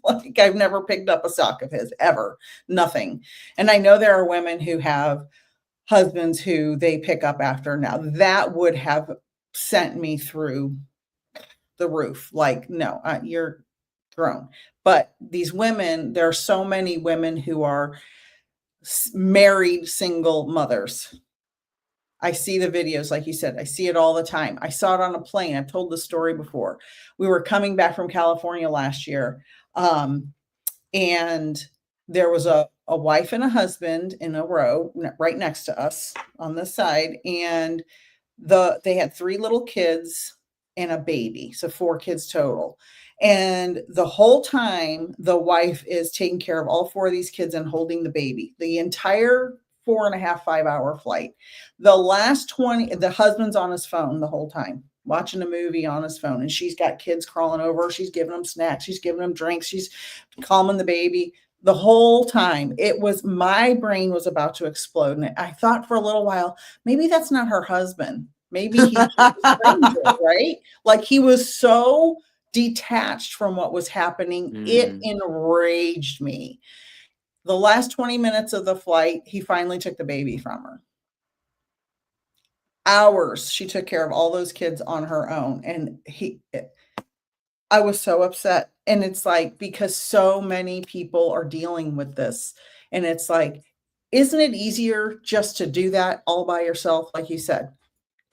Like, I've never picked up a sock of his, ever. Nothing. And I know there are women who have husbands who they pick up after. Now that would have sent me through the roof. Like, no, you're grown. But these women, there are so many women who are married single mothers. I see the videos, like you said, I see it all the time. I saw it on a plane. I've told the story before. We were coming back from California last year, and there was a wife and a husband in a row right next to us on this side, and they had 3 little kids and a baby, so 4 kids total. And the whole time, the wife is taking care of all 4 of these kids and holding the baby. The entire 4.5, 5-hour flight. The last 20, the husband's on his phone the whole time, watching a movie on his phone, and she's got kids crawling over. She's giving them snacks. She's giving them drinks. She's calming the baby. The whole time, my brain was about to explode. And I thought for a little while, maybe that's not her husband. Maybe he's just a stranger, right? Like, he was so detached from what was happening. It enraged me. The last 20 minutes of the flight, he finally took the baby from her. Hours she took care of all those kids on her own. And I was so upset. And it's like, because so many people are dealing with this. And it's like, isn't it easier just to do that all by yourself, like you said,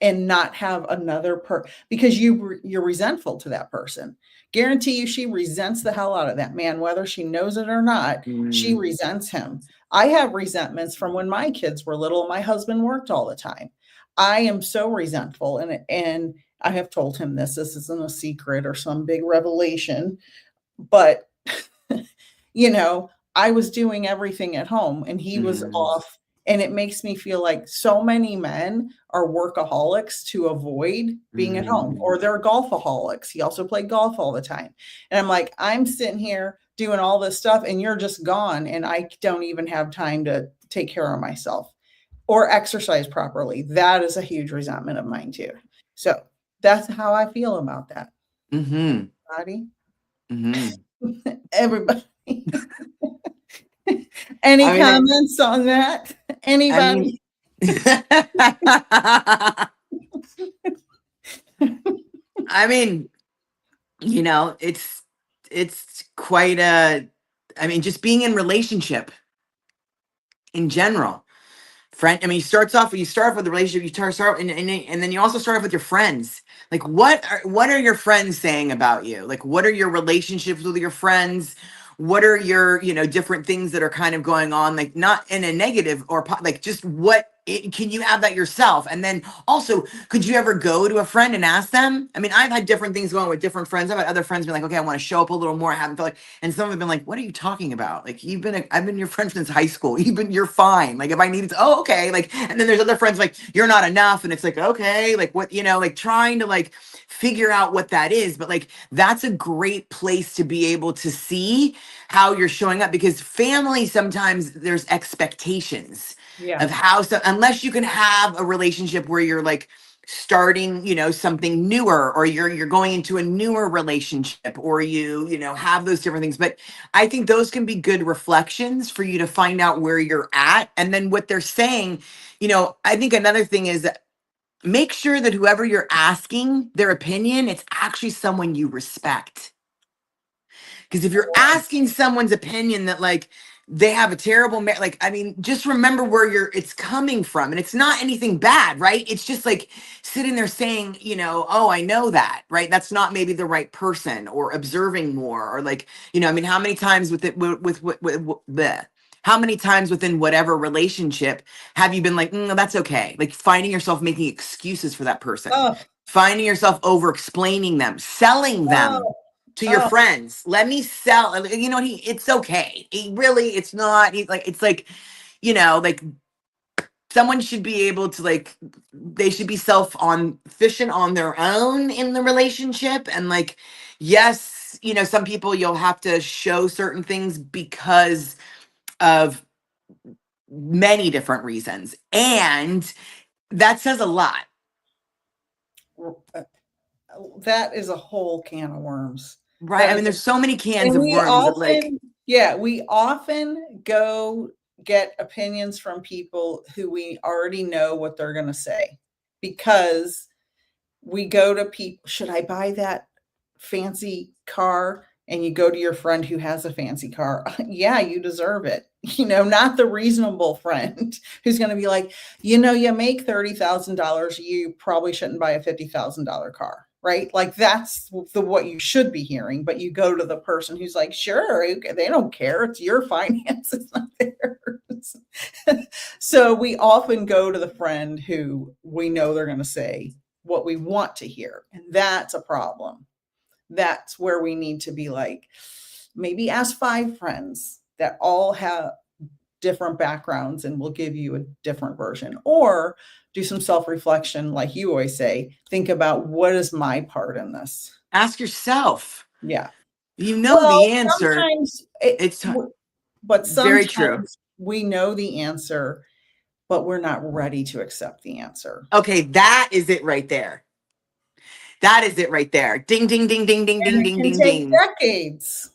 and not have another because you're resentful to that person. Guarantee you she resents the hell out of that man, whether she knows it or not. She resents him. I have resentments from when my kids were little. My husband worked all the time. I am so resentful, and I have told him this. This isn't a secret or some big revelation, but you know, I was doing everything at home and he was off. And it makes me feel like so many men are workaholics to avoid being at home, or they're golfaholics. He also played golf all the time. And I'm like, I'm sitting here doing all this stuff and you're just gone. And I don't even have time to take care of myself or exercise properly. That is a huge resentment of mine too. So that's how I feel about that. Body. Everybody. Any I mean, comments on that? I mean, Anybody? I mean, it's quite a, I mean, just being in relationship in general. Friend, I mean, you start off with the relationship, and then you also start off with your friends. Like, what are your friends saying about you? Like, what are your relationships with your friends? What are your, different things that are kind of going on, like not in a negative or like just can you have that yourself? And then also, could you ever go to a friend and ask them? I mean, I've had different things going with different friends. I've had other friends be like, okay, I want to show up a little more. I haven't felt like, and some have been like, what are you talking about? Like, I've been your friend since high school. You're fine. Like, if I needed to, oh, okay. Like, and then there's other friends like, you're not enough. And it's like, okay, like what, like trying to like figure out what that is. But like, that's a great place to be able to see how you're showing up, because family, sometimes there's expectations Yeah. of how, so unless you can have a relationship where you're like starting, something newer, or you're going into a newer relationship, or have those different things. But I think those can be good reflections for you to find out where you're at. And then what they're saying, I think another thing is that make sure that whoever you're asking their opinion, it's actually someone you respect. Because if you're asking someone's opinion that like they have a terrible like, I mean, just remember where it's coming from, and it's not anything bad, right? It's just like sitting there saying, oh, I know that, right? That's not maybe the right person, or observing more, or like, I mean, how many times how many times within whatever relationship have you been like, no, that's okay? Like finding yourself making excuses for that person, Oh, finding yourself over explaining them, selling them oh, to your oh, friends. Let me sell. It's okay. It's not. It's like, like someone should be able to like, they should be self on efficient on their own in the relationship. And like, yes, some people you'll have to show certain things because of many different reasons. And that says a lot. uh, that is a whole can of worms. Right. That I mean, is, there's so many cans and of worms that like, we often go get opinions from people who we already know what they're going to say, because we go to people, should I buy that fancy car? And you go to your friend who has a fancy car. Yeah, you deserve it. Not the reasonable friend who's going to be like, you make $30,000. You probably shouldn't buy a $50,000 car, right? Like that's what you should be hearing. But you go to the person who's like, sure, they don't care. It's your finances, not theirs. So we often go to the friend who we know they're going to say what we want to hear. And that's a problem. That's where we need to be like, maybe ask 5 friends that all have different backgrounds and will give you a different version, or do some self-reflection. Like you always say, think about, what is my part in this? ask yourself, Yeah. the Well, answer. sometimes It's but very true. sometimes we know the answer, but we're not ready to accept the answer. Okay, that is it right there. That is it right there. Ding, ding, ding, ding, ding, And ding, it ding, can ding, take ding. decades.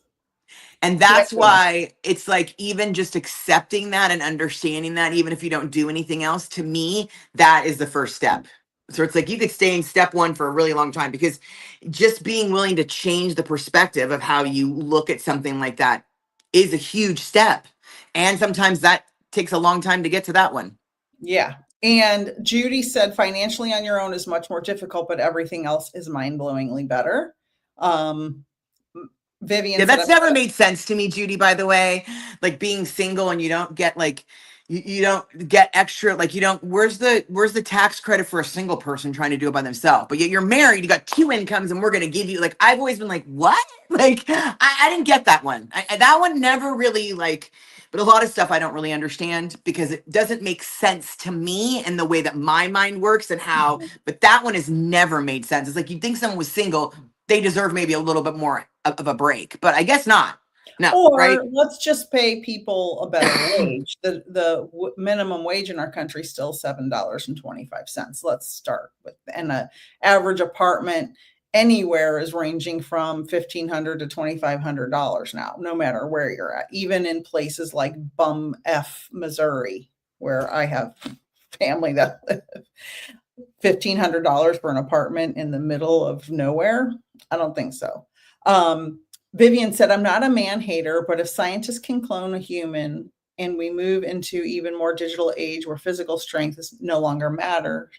And that's Decades. why it's like, even just accepting that and understanding that, even if you don't do anything else, to me, that is the first step. So it's like you could stay in step 1 for a really long time, because just being willing to change the perspective of how you look at something like that is a huge step. And sometimes that takes a long time to get to that one. Yeah. And Judy said financially on your own is much more difficult, but everything else is mind-blowingly better. Vivian Yeah, said, that's never made sense to me, Judy, by the way. Like being single and you don't get like, you don't get extra, like you don't, where's the tax credit for a single person trying to do it by themselves? But yet you're married, you got 2 incomes, and we're going to give you, like, I've always been like, what? Like, I didn't get that one. That one never really like, but a lot of stuff I don't really understand, because it doesn't make sense to me in the way that my mind works and how, but that one has never made sense. It's like, you'd think someone was single, they deserve maybe a little bit more of a break, but I guess not. No, or right? let's just pay people a better wage. The minimum wage in our country is still $7.25. Let's start with, and an average apartment anywhere is ranging from $1,500 to $2,500 now, no matter where you're at, even in places like bum F, Missouri, where I have family that live. $1,500 for an apartment in the middle of nowhere? I don't think so. Vivian said, I'm not a man hater, but if scientists can clone a human and we move into even more digital age where physical strength is no longer matter,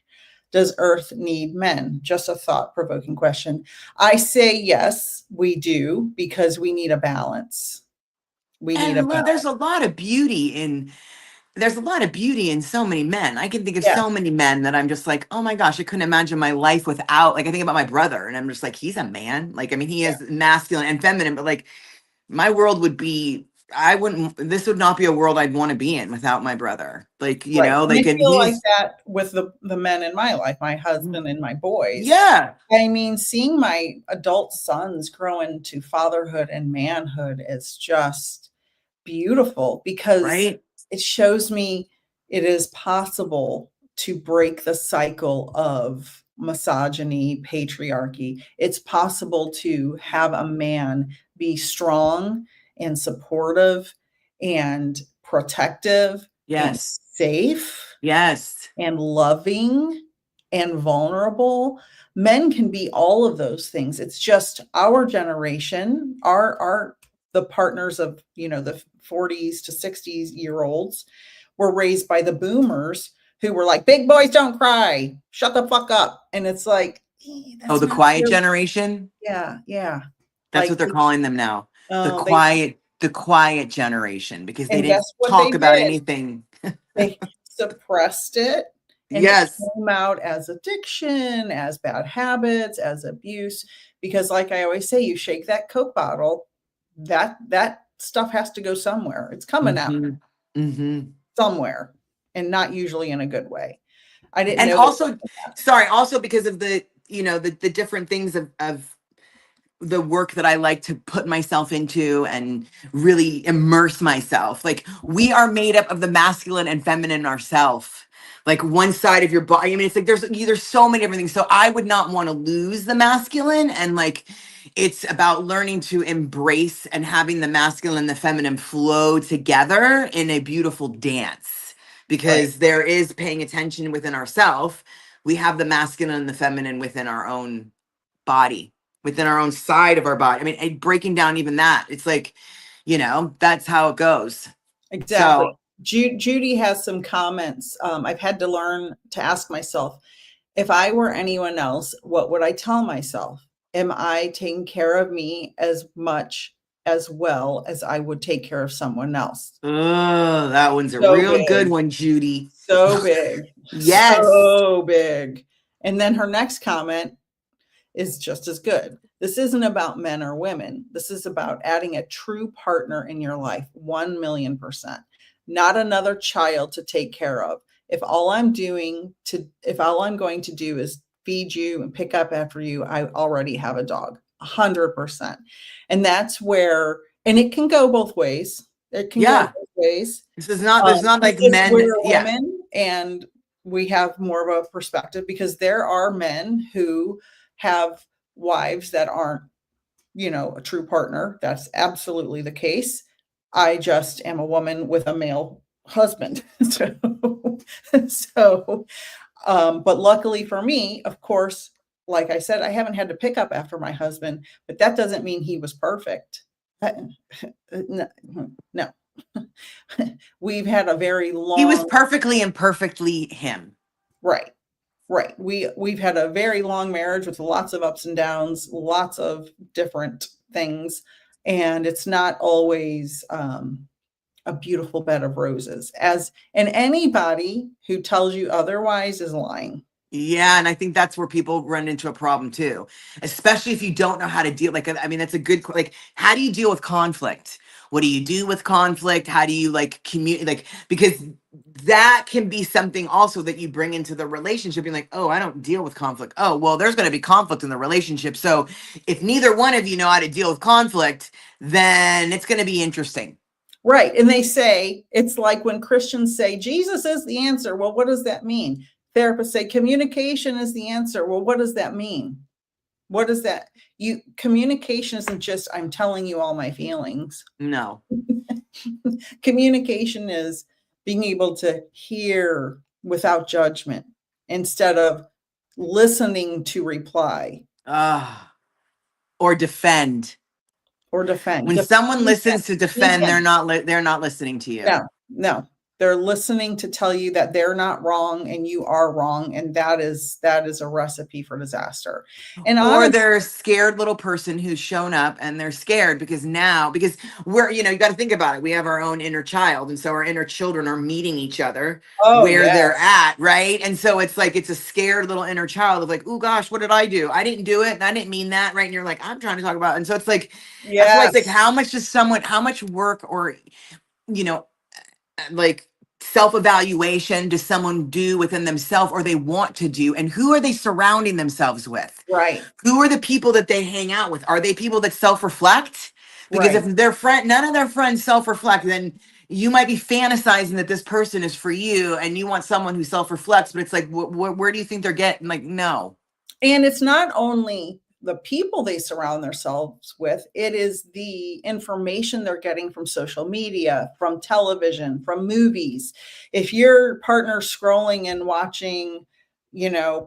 does Earth need men? Just a thought-provoking question. I say yes, we do, because we need a balance. We need a And balance. there's a lot of beauty in so many men. I can think of Yeah. so many men that I'm just like, oh my gosh, I couldn't imagine my life without. Like I think about my brother, and I'm just like, he's a man. Like I mean, he is masculine and feminine, but like my world would be. I wouldn't. This would not be a world I'd want to be in without my brother. Like you know, And like I and feel like he's that with the men in my life, my husband and my boys. yeah. I mean, seeing my adult sons grow into fatherhood and manhood is just beautiful because Right. it shows me it is possible to break the cycle of misogyny, patriarchy. It's possible to have a man be strong and supportive and protective and Yes. safe Yes. and loving and vulnerable. Men can be all of those things. It's just our generation, our the partners of, you know, the 40s to 60s year olds were raised by the boomers who were like, big boys don't cry, shut the fuck up. And it's like, Oh, that's the not quiet true. generation. Yeah, yeah. That's Like, what they're calling them now. oh, The quiet generation, because they and didn't guess what they talk about did? anything. They suppressed it, and it Yes. came out as addiction, as bad habits, as abuse. Because, like I always say, you shake that Coke bottle, that stuff has to go somewhere. It's coming out Hmm. Hmm. somewhere, and not usually in a good way. I didn't And know that. also, sorry, also because of the, you know, the different things of the work that I like to put myself into and really immerse myself. Like we are made up of the masculine and feminine ourselves. Like one side of your body. I mean, it's like there's so many different things. So I would not want to lose the masculine, and like it's about learning to embrace and having the masculine and the feminine flow together in a beautiful dance, Right. because there is paying attention within ourselves. We have the masculine and the feminine within our own body, within our own side of our body. I mean, breaking down even that, it's like, you know, that's how it goes. Exactly. So, Judy has some comments. I've had to learn to ask myself, if I were anyone else, what would I tell myself? Am I taking care of me as much as well as I would take care of someone else? oh, that one's a So real big, good one, Judy. so big, Yes. so big. And then her next comment is just as good. This isn't about men or women. This is about adding a true partner in your life, 1,000,000%. Not another child to take care of. If all I'm going to do is feed you and pick up after you, I already have a dog, 100%. And that's where, and it can go both ways. It can go Yeah. both ways. There's not like Because men. we're Yeah. women and we have more of a perspective, because there are men who have wives that aren't, you know, a true partner. That's absolutely the case. I just am a woman with a male husband. So, but luckily for me, of course, like I said, I haven't had to pick up after my husband, but that doesn't mean he was perfect. No, no. We've had a very He was long, perfectly and perfectly him. right. Right. We've had a very long marriage with lots of ups and downs, lots of different things, and it's not always a beautiful bed of roses. And anybody who tells you otherwise is lying. Yeah, and I think that's where people run into a problem too, especially if you don't know how to deal. Like, I mean, that's a good, like, how do you deal with conflict? What do you do with conflict? How do you like communicate? Like, because that can be something also that you bring into the relationship. You're like, oh, I don't deal with conflict. Oh, well, there's going to be conflict in the relationship. So if neither one of you know how to deal with conflict, then it's going to be interesting. Right. And they say, it's like when Christians say Jesus is the answer. Well, what does that mean? Therapists say communication is the answer. Well, what does that mean? What is that? Communication isn't just I'm telling you all my feelings. No. Communication is being able to hear without judgment instead of listening to reply Or defend. or defend. When someone listens to defend, Defend. they're not listening to you. No. They're listening to tell you that they're not wrong and you are wrong, and that is a recipe for disaster. And Or they're a scared little person who's shown up and they're scared because we're, you got to think about it. We have our own inner child. And so our inner children are meeting each other where they're at. Right. And so it's like, it's a scared little inner child of like, oh gosh, what did I do? I didn't do it. And I didn't mean that. Right. And you're like, I'm trying to talk about it. And so it's like, that's why it's like, how much work or, like self-evaluation does someone do within themselves or they want to do, and who are they surrounding themselves with? Right. Who are the people that they hang out with? Are they people that self-reflect? Because if none of their friends self-reflect, then you might be fantasizing that this person is for you and you want someone who self-reflects, but it's like, where do you think they're getting? Like, no. And it's not only the people they surround themselves with, it is the information they're getting from social media, from television, from movies. If your partner's scrolling and watching,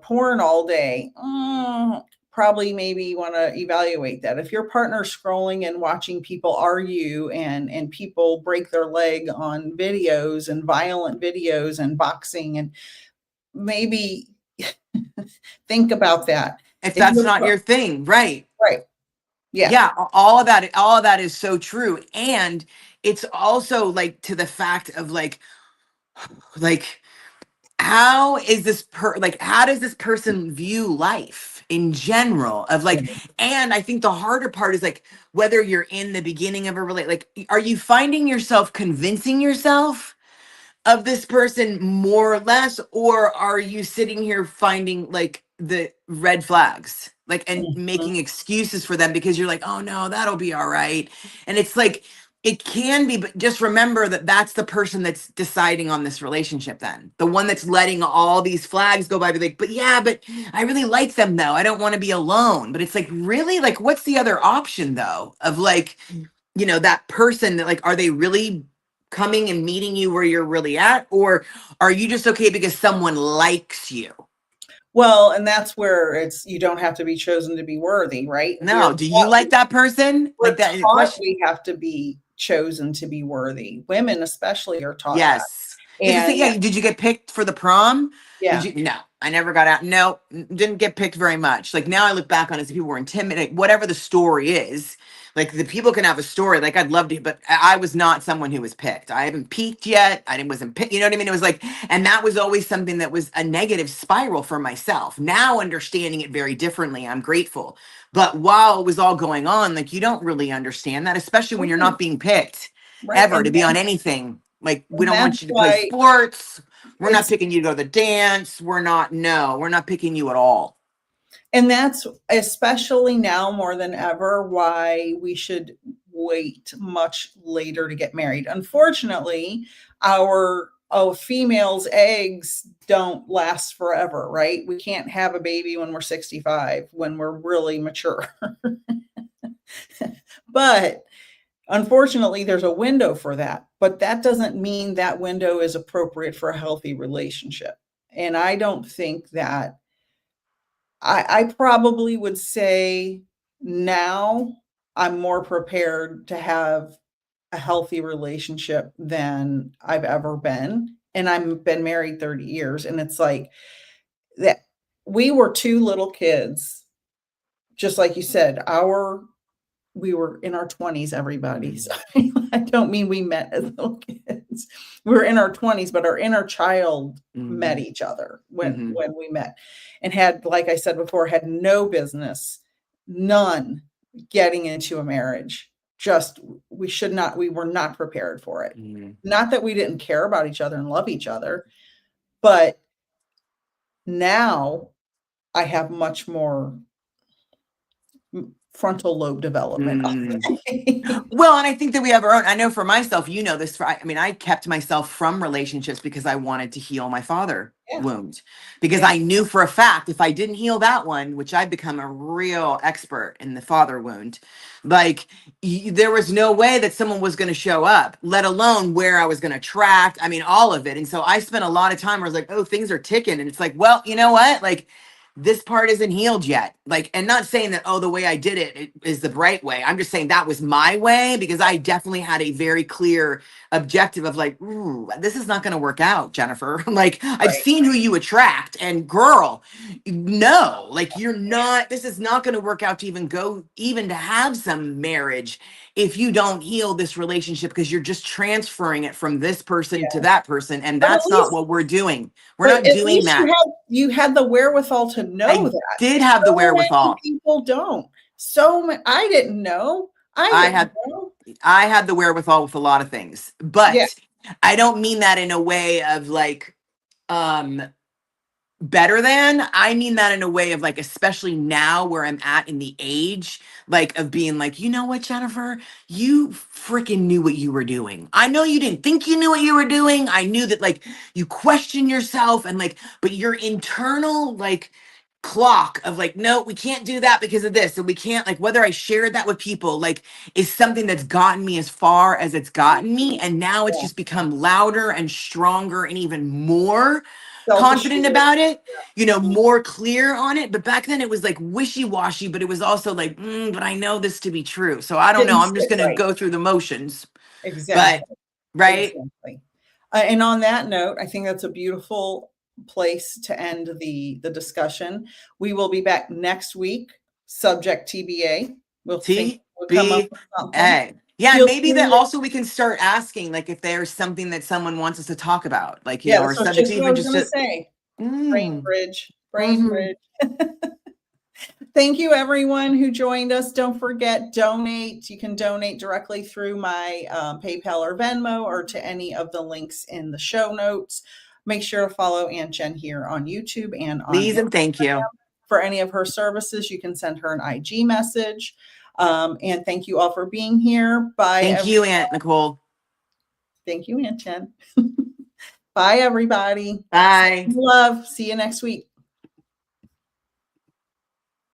porn all day, probably maybe want to evaluate that. If your partner's scrolling and watching people argue and people break their leg on videos and violent videos and boxing, and maybe think about that. If that's not your thing, right? Right. Yeah. Yeah. All of that is so true. And it's also like to the fact of like, how is this how does this person view life in general of like, and I think the harder part is like, whether you're in the beginning of a like, are you finding yourself convincing yourself of this person more or less, or are you sitting here finding like the red flags, like, and making excuses for them because you're like, oh no, that'll be all right. And it's like, it can be, but just remember that that's the person that's deciding on this relationship. Then the one that's letting all these flags go by, be like, but I really like them though. I don't want to be alone. But it's like, really, like, what's the other option though? Of like, that person that like, are they really coming and meeting you where you're really at, or are you just okay because someone likes you? Well, and that's where you don't have to be chosen to be worthy, right? No. Do you like that person? Like that question? We have to be chosen to be worthy. Women especially are taught yes. that. And did you get picked for the prom? Yeah. No, I never got out. No, didn't get picked very much. Like now I look back on it as people were intimidated, whatever the story is. Like the people can have a story. Like I'd love to, but I was not someone who was picked. I haven't peaked yet. Wasn't picked. You know what I mean? It was like, and that was always something that was a negative spiral for myself. Now understanding it very differently, I'm grateful. But while it was all going on, like you don't really understand that, especially when you're not being picked ever to be on anything. Like we don't want you to play sports. We're not picking you to go to the dance. We're not picking you at all. And that's especially now more than ever why we should wait much later to get married. Unfortunately, our females' eggs don't last forever, right? We can't have a baby when we're 65, when we're really mature. But unfortunately, there's a window for that. But that doesn't mean that window is appropriate for a healthy relationship. And I don't think that I probably would say now I'm more prepared to have a healthy relationship than I've ever been. And I've been married 30 years. And it's like that we were two little kids, just like you said, we were in our 20s, everybody. So I don't mean we met as little kids. We were in our 20s, but our inner child met each other when we met, and had, like I said before, had no business, none, getting into a marriage. Just we were not prepared for it. Not that we didn't care about each other and love each other, but now I have much more frontal lobe development. Well, and I think that we have our own. I know for myself, this. I kept myself from relationships because I wanted to heal my father. wound, because Yeah. I knew for a fact if I didn't heal that one, which I've become a real expert in the father wound, like there was no way that someone was going to show up, let alone where I was going to attract. I mean, all of it. And so I spent a lot of time where I was like, oh, things are ticking. And it's like, well, you know what? Like, this part isn't healed yet. Like, and not saying that, oh, the way I did it is the right way. I'm just saying that was my way, because I definitely had a very clear objective of like, ooh, this is not going to work out, Jennifer. Like, I've Right. seen who you attract, and girl, no, like you're not, this is not going to work out to even to have some marriage if you don't heal this relationship, because you're just transferring it from this person to Yeah. that person. And But at that's not least, what we're doing. We're but not at doing least that. you had the wherewithal to know I that. did have the So many wherewithal. people don't. I didn't know. I I didn't had know. I had the wherewithal with a lot of things, Yeah. but I don't mean that in a way of like um better than. I mean that in a way of like, especially now where I'm at in the age, like of being like, you know what, Jennifer, you freaking knew what you were doing. I know you didn't think you knew what you were doing. I knew that like you question yourself and like, but your internal like clock of like, no, we can't do that because of this. And we can't, like, whether I shared that with people, like, is something that's gotten me as far as it's gotten me. And now it's Yeah. just become louder and stronger and even more confident Self-assured. about it, you know, more clear on it. But back then it was like wishy-washy, but it was also like, but I know this to be true. So I don't know. Didn't I'm just sit going to right. go through the motions. But, Exactly. right? Exactly. And on that note, I think that's a beautiful place to end the discussion. We will be back next week. Subject TBA. We'll come up TBA. with something. Yeah, and Feel maybe free that to, also we can start asking, like, if there's something that someone wants us to talk about, like, you yeah, know, or that's subject just what I even was just going to to, say. Brain mm, bridge. Brain mhm. bridge. Thank you, everyone who joined us. Don't forget, donate. You can donate directly through my PayPal or Venmo, or to any of the links in the show notes. Make sure to follow Aunt Jen here on YouTube and on Please Instagram. and thank you. For any of her services, you can send her an IG message. And thank you all for being here. Thank you, Aunt Nicole. Thank you, Aunt Jen. Bye, everybody. Bye. Love. See you next week.